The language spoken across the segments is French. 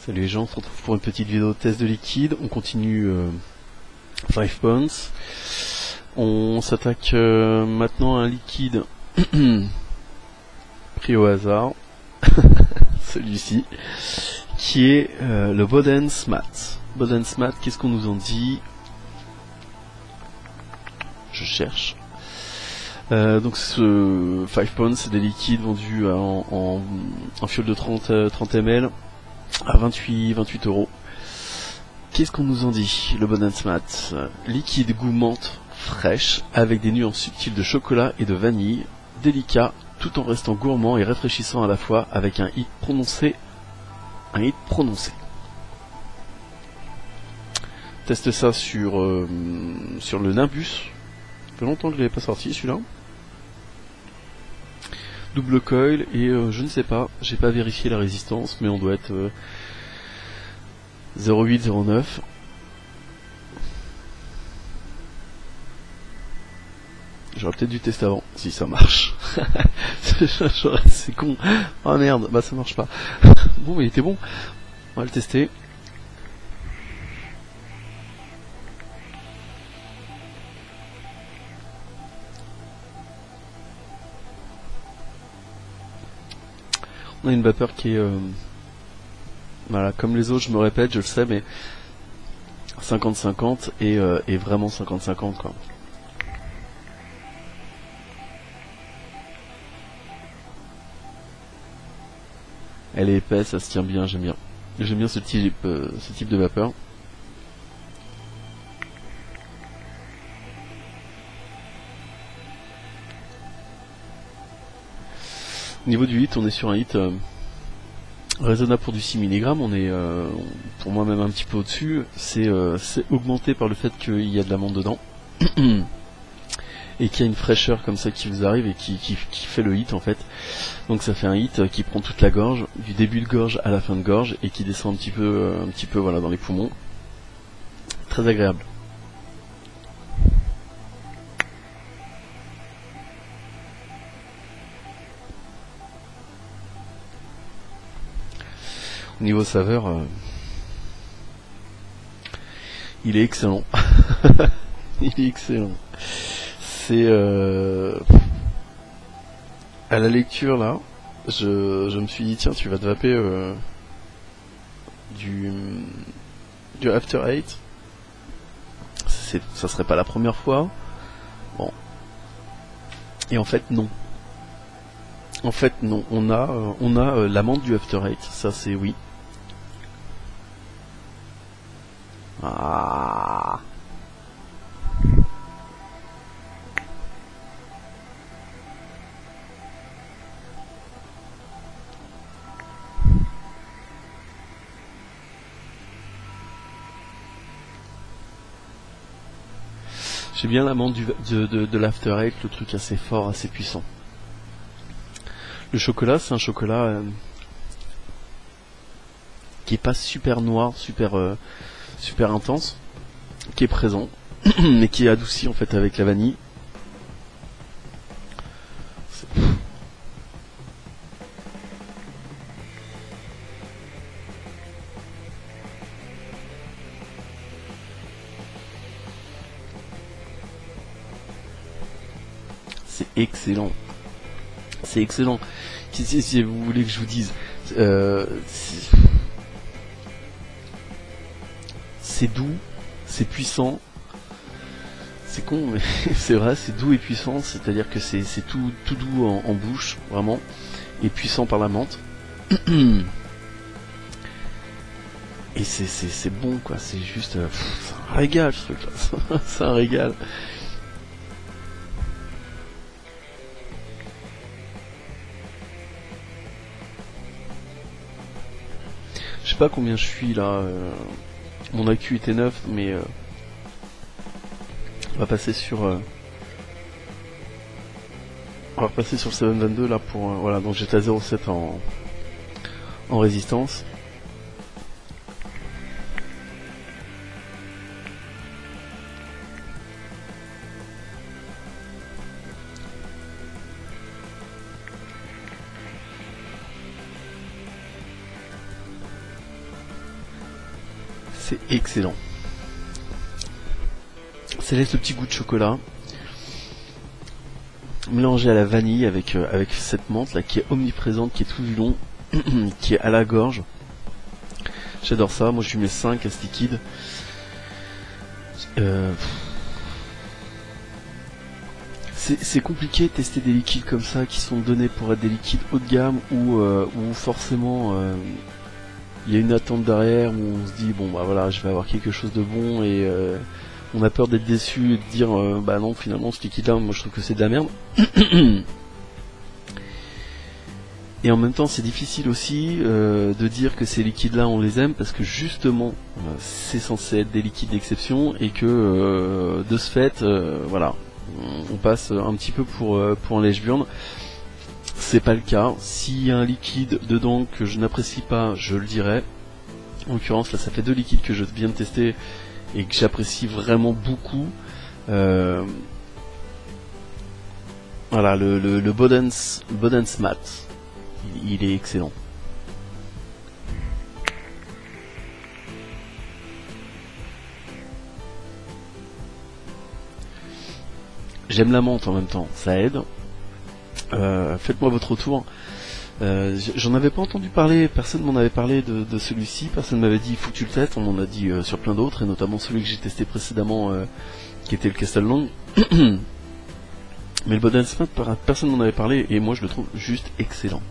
Salut les gens, on se retrouve pour une petite vidéo de test de liquide. On continue 5 Pounds. On s'attaque maintenant à un liquide pris au hasard, celui-ci, qui est le Bodens Mat. Bodens Mat, qu'est-ce qu'on nous en dit? Je cherche. Donc ce 5 Pounds, c'est des liquides vendus en fiole de 30 ml à 28 €. Qu'est-ce qu'on nous en dit? Le Bodens Mat, liquide goût menthe fraîche avec des nuances subtiles de chocolat et de vanille, délicat tout en restant gourmand et rafraîchissant à la fois, avec un hit prononcé. Teste ça sur le Nimbus. Ça fait longtemps que je l'avais pas sorti celui-là. Double coil et je ne sais pas, j'ai pas vérifié la résistance, mais on doit être 0,8-0,9. J'aurais peut-être dû tester avant, si ça marche. C'est con. Oh merde, bah ça marche pas. Bon, mais il était bon. On va le tester. On a une vapeur qui est voilà, comme les autres, je me répète, je le sais, mais 50-50 et vraiment 50-50 quoi. Elle est épaisse, ça se tient bien, j'aime bien. J'aime bien ce type de vapeur. Au niveau du hit, on est sur un hit raisonnable pour du 6 mg, on est pour moi même un petit peu au-dessus. C'est augmenté par le fait qu'il y a de la menthe dedans et qu'il y a une fraîcheur comme ça qui vous arrive et qui fait le hit en fait. Donc ça fait un hit qui prend toute la gorge, du début de gorge à la fin de gorge, et qui descend un petit peu voilà, dans les poumons. Très agréable. Au niveau saveur, il est excellent. Il est excellent. C'est à la lecture là, je me suis dit tiens, tu vas te vaper du After Eight. Ça serait pas la première fois. Bon. Et en fait non. En fait non. On a la menthe du After Eight. Ça c'est oui. Ah. J'ai bien la menthe de l'After Eight, le truc assez fort, assez puissant. Le chocolat, c'est un chocolat qui est pas super noir, super intense, qui est présent, mais qui est adouci en fait avec la vanille. C'est excellent. C'est excellent. Si vous voulez que je vous dise, c'est doux, c'est puissant. C'est con, mais c'est vrai, c'est doux et puissant. C'est-à-dire que c'est tout doux en bouche, vraiment, et puissant par la menthe. Et c'est bon, quoi. C'est juste, c'est un régal ce truc-là. C'est un régal. Je sais pas combien je suis là. Mon accu était neuf, mais on va passer sur le 722 là pour voilà. Donc j'étais à 0,7 en résistance. C'est excellent. Ça laisse le petit goût de chocolat mélangé à la vanille avec cette menthe là qui est omniprésente, qui est tout du long, qui est à la gorge. J'adore ça. Moi je lui mets 5 à ce liquide. C'est compliqué de tester des liquides comme ça qui sont donnés pour être des liquides haut de gamme où forcément il y a une attente derrière, où on se dit bon bah voilà, je vais avoir quelque chose de bon, et on a peur d'être déçu et de dire bah non, finalement ce liquide là moi je trouve que c'est de la merde. Et en même temps c'est difficile aussi de dire que ces liquides là on les aime, parce que justement c'est censé être des liquides d'exception, et que de ce fait voilà, on passe un petit peu pour un lèche-burne. C'est pas le cas. S'il y a un liquide dedans que je n'apprécie pas, je le dirai. En l'occurrence là ça fait 2 liquides que je viens de tester et que j'apprécie vraiment beaucoup. Voilà, le Bodens Matte, il est excellent. J'aime la menthe en même temps, ça aide. Faites-moi votre retour. J'en avais pas entendu parler, personne m'en avait parlé de celui-ci, personne m'avait dit il faut que tu le testes, on m'en a dit sur plein d'autres, et notamment celui que j'ai testé précédemment qui était le Castelnong. Mais le Bodensmat, personne m'en avait parlé, et moi je le trouve juste excellent.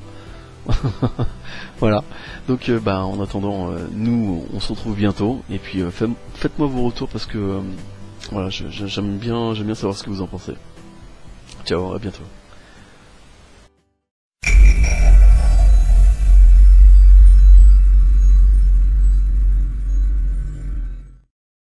Voilà, donc en attendant, nous on se retrouve bientôt, et puis faites-moi vos retours, parce que voilà, j'aime bien savoir ce que vous en pensez. Ciao, à bientôt.